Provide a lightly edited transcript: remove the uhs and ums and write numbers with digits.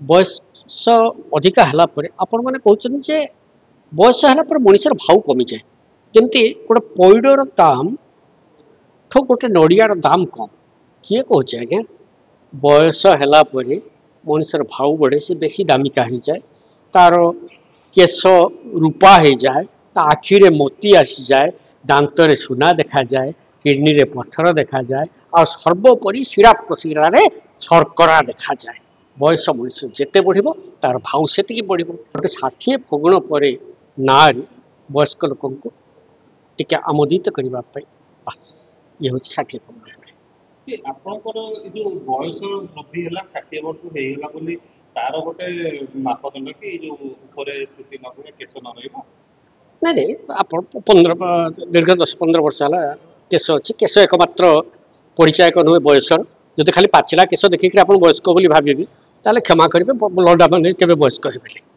बयस अधिका है आपण मैंने कहते जे बयस है मनुष्य भाव कमी जाए जमती गोटे पैडर दाम ठो गोटे नड़ियार दाम कम किए कहे आज्ञा बयस है मनुष्य भाव बढ़े से बेसी दामिका हो जाए तार केश रूपा हो जाए आखिरे मोती आसी जाए दांत रे सुना देखा जाए किडनी रे पत्थर देखा जाए और सर्वोपरि शिरा प्रशिरा शर्करा देखा जाए बयस मनुष्य जिते बढ़ तार भाव से बढ़ गोटे 60 फगुण पर ना वयस्क लोक टे आमोदित करने बस ये हूँ 60 फगुण आपणकर जो बयस वृद्धि है 60 वर्ष होगा बोली तार गोटे मापदंड कि जो ऊपर चुटी न हुए केश न रहा नहीं नहीं आप 15 दीर्घ 10-15 वर्ष है केश अच्छी केश एकमात्र परिचायक नुहे बयसर जब खाली पाचिला केश देखिए आप वयस्क बोली भावी ताले क्षमा करेंगे लड़ा मैंने के वयस्क हे